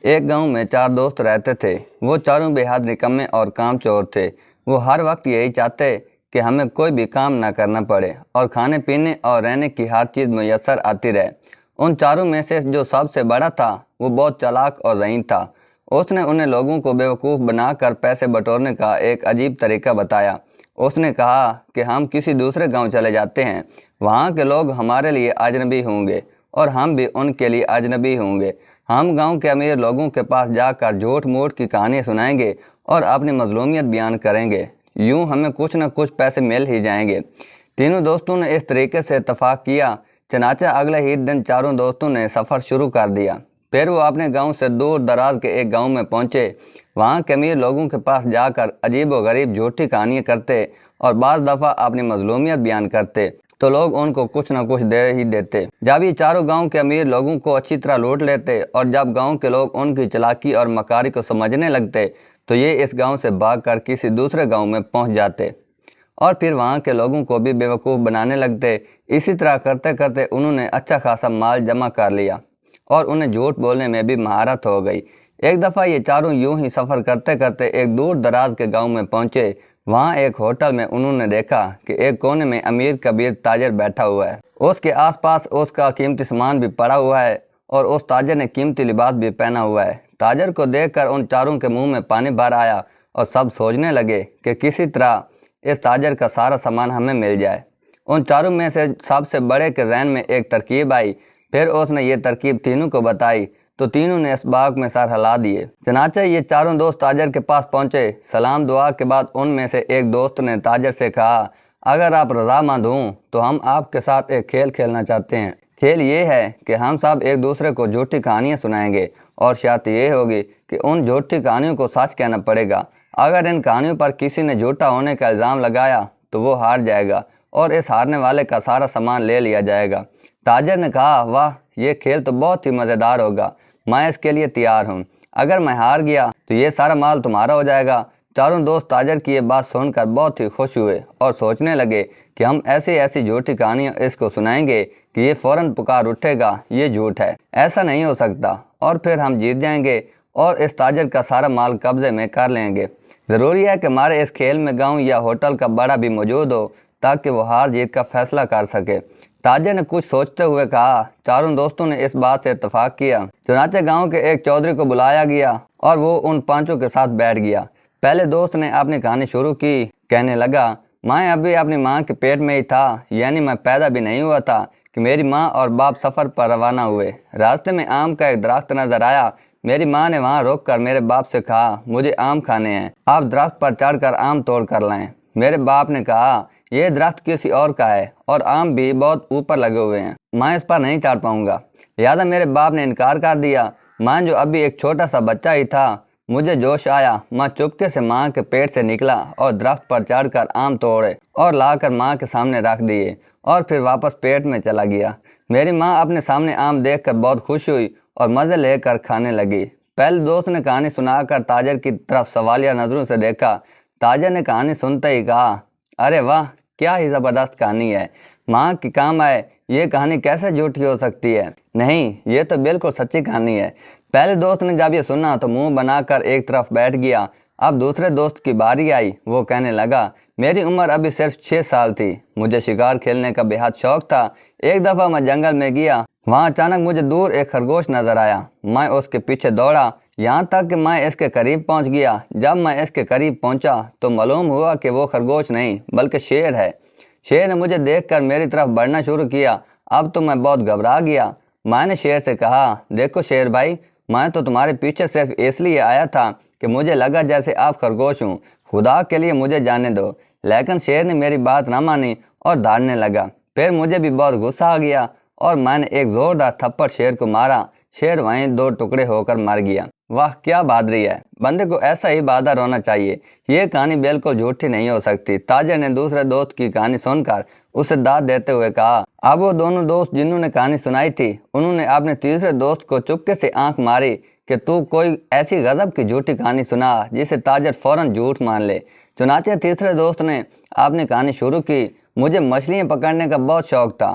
ایک گاؤں میں 4 دوست رہتے تھے۔ وہ چاروں بے حد نکمے اور کام چور تھے۔ وہ ہر وقت یہی چاہتے کہ ہمیں کوئی بھی کام نہ کرنا پڑے اور کھانے پینے اور رہنے کی ہر چیز میسر آتی رہے۔ ان چاروں میں سے جو سب سے بڑا تھا وہ بہت چالاک اور ذہین تھا۔ اس نے انہیں لوگوں کو بیوقوف بنا کر پیسے بٹورنے کا ایک عجیب طریقہ بتایا۔ اس نے کہا کہ ہم کسی دوسرے گاؤں چلے جاتے ہیں، وہاں کے لوگ ہمارے لیے اجنبی ہوں گے اور ہم بھی ان کے لیے اجنبی ہوں گے۔ ہم گاؤں کے امیر لوگوں کے پاس جا کر جھوٹ موٹ کی کہانیاں سنائیں گے اور اپنی مظلومیت بیان کریں گے۔ یوں ہمیں کچھ نہ کچھ پیسے مل ہی جائیں گے۔ تینوں دوستوں نے اس طریقے سے اتفاق کیا۔ چنانچہ اگلے ہی دن چاروں دوستوں نے سفر شروع کر دیا۔ پھر وہ اپنے گاؤں سے دور دراز کے ایک گاؤں میں پہنچے۔ وہاں کے امیر لوگوں کے پاس جا کر عجیب و غریب جھوٹی کہانیاں کرتے اور بعض دفعہ اپنی مظلومیت بیان کرتے تو لوگ ان کو کچھ نہ کچھ دے ہی دیتے۔ جب یہ چاروں گاؤں کے امیر لوگوں کو اچھی طرح لوٹ لیتے اور جب گاؤں کے لوگ ان کی چالاکی اور مکاری کو سمجھنے لگتے تو یہ اس گاؤں سے بھاگ کر کسی دوسرے گاؤں میں پہنچ جاتے اور پھر وہاں کے لوگوں کو بھی بیوقوف بنانے لگتے۔ اسی طرح کرتے کرتے انہوں نے اچھا خاصا مال جمع کر لیا اور انہیں جھوٹ بولنے میں بھی مہارت ہو گئی۔ ایک دفعہ یہ چاروں یوں ہی سفر کرتے کرتے ایک دور دراز کے گاؤں میں پہنچے۔ وہاں ایک ہوٹل میں انہوں نے دیکھا کہ ایک کونے میں امیر کبیر تاجر بیٹھا ہوا ہے۔ اس کے آس پاس اس کا قیمتی سامان بھی پڑا ہوا ہے اور اس تاجر نے قیمتی لباس بھی پہنا ہوا ہے۔ تاجر کو دیکھ کر ان چاروں کے منہ میں پانی بھر آیا اور سب سوچنے لگے کہ کسی طرح اس تاجر کا سارا سامان ہمیں مل جائے۔ ان چاروں میں سے سب سے بڑے کے ذہن میں ایک ترکیب آئی۔ پھر اس نے یہ ترکیب تینوں کو بتائی تو تینوں نے اس بات میں سر ہلا دیے۔ چنانچہ یہ چاروں دوست تاجر کے پاس پہنچے۔ سلام دعا کے بعد ان میں سے ایک دوست نے تاجر سے کہا، اگر آپ رضامند ہوں تو ہم آپ کے ساتھ ایک کھیل کھیلنا چاہتے ہیں۔ کھیل یہ ہے کہ ہم سب ایک دوسرے کو جھوٹی کہانیاں سنائیں گے اور شرط یہ ہوگی کہ ان جھوٹی کہانیوں کو سچ کہنا پڑے گا۔ اگر ان کہانیوں پر کسی نے جھوٹا ہونے کا الزام لگایا تو وہ ہار جائے گا اور اس ہارنے والے کا سارا سامان لے لیا جائے گا۔ تاجر نے کہا، واہ، یہ کھیل تو بہت ہی مزیدار ہوگا، میں اس کے لیے تیار ہوں۔ اگر میں ہار گیا تو یہ سارا مال تمہارا ہو جائے گا۔ چاروں دوست تاجر کی یہ بات سن کر بہت ہی خوش ہوئے اور سوچنے لگے کہ ہم ایسی جھوٹی کہانیاں اس کو سنائیں گے کہ یہ فوراً پکار اٹھے گا، یہ جھوٹ ہے، ایسا نہیں ہو سکتا، اور پھر ہم جیت جائیں گے اور اس تاجر کا سارا مال قبضے میں کر لیں گے۔ ضروری ہے کہ ہمارے اس کھیل میں گاؤں یا ہوٹل کا بڑا بھی موجود ہو تاکہ وہ ہار جیت کا فیصلہ کر سکے۔ تاجر نے کچھ سوچتے ہوئے کہا۔ چاروں دوستوں نے اس بات سے اتفاق کیا۔ چنانچہ گاؤں کے ایک چودھری کو بلایا گیا اور وہ ان پانچوں کے ساتھ بیٹھ گیا۔ پہلے دوست نے اپنی کہانی شروع کی۔ کہنے لگا، میں ابھی اپنی ماں کے پیٹ میں ہی تھا، یعنی میں پیدا بھی نہیں ہوا تھا کہ میری ماں اور باپ سفر پر روانہ ہوئے۔ راستے میں آم کا ایک درخت نظر آیا۔ میری ماں نے وہاں رک کر میرے باپ سے کہا، مجھے آم کھانے ہیں، آپ درخت پر چڑھ کر آم توڑ کر لائیں۔ میرے باپ نے کہا، یہ درخت کسی اور کا ہے اور آم بھی بہت اوپر لگے ہوئے ہیں، میں اس پر نہیں چڑھ پاؤں گا۔ لہٰذا میرے باپ نے انکار کر دیا۔ میں جو ابھی ایک چھوٹا سا بچہ ہی تھا، مجھے جوش آیا، میں چپکے سے ماں کے پیٹ سے نکلا اور درخت پر چڑھ کر آم توڑے اور لا کر ماں کے سامنے رکھ دیے اور پھر واپس پیٹ میں چلا گیا۔ میری ماں اپنے سامنے آم دیکھ کر بہت خوش ہوئی اور مزے لے کر کھانے لگی۔ پہلے دوست نے کہانی سنا کر تاجر کی طرف سوالیہ نظروں سے دیکھا۔ تاجر نے کہانی سنتے ہی کہا، ارے واہ، کیا ہی زبردست کہانی ہے، ماں کی کام آئے، یہ کہانی کیسے جھوٹی ہو سکتی ہے؟ نہیں، یہ تو بالکل سچی کہانی ہے۔ پہلے دوست نے جب یہ سنا تو منہ بنا کر ایک طرف بیٹھ گیا۔ اب دوسرے دوست کی باری آئی۔ وہ کہنے لگا، میری عمر ابھی صرف 6 سال تھی، مجھے شکار کھیلنے کا بے حد شوق تھا۔ ایک دفعہ میں جنگل میں گیا، وہاں اچانک مجھے دور ایک خرگوش نظر آیا۔ میں اس کے پیچھے دوڑا یہاں تک کہ میں اس کے قریب پہنچ گیا۔ جب میں اس کے قریب پہنچا تو معلوم ہوا کہ وہ خرگوش نہیں بلکہ شیر ہے۔ شیر نے مجھے دیکھ کر میری طرف بڑھنا شروع کیا۔ اب تو میں بہت گھبرا گیا۔ میں نے شیر سے کہا، دیکھو شیر بھائی، میں تو تمہارے پیچھے صرف اس لیے آیا تھا کہ مجھے لگا جیسے آپ خرگوش ہوں، خدا کے لیے مجھے جانے دو۔ لیکن شیر نے میری بات نہ مانی اور دھاڑنے لگا۔ پھر مجھے بھی بہت غصہ آ گیا اور میں نے ایک زوردار تھپڑ شیر کو مارا۔ شیر وہیں 2 ٹکڑے ہو کر مر گیا۔ واہ، کیا بہادری ہے، بندے کو ایسا ہی بہادر ہونا چاہیے، یہ کہانی بالکل جھوٹی نہیں ہو سکتی۔ تاجر نے دوسرے دوست کی کہانی سن کر اسے داد دیتے ہوئے کہا۔ اب وہ دونوں دوست جنہوں نے کہانی سنائی تھی، انہوں نے اپنے تیسرے دوست کو چپکے سے آنکھ ماری کہ تو کوئی ایسی غضب کی جھوٹی کہانی سنا جسے تاجر فوراً جھوٹ مان لے۔ چنانچہ تیسرے دوست نے اپنی کہانی شروع کی۔ مجھے مچھلیاں پکڑنے کا بہت شوق تھا،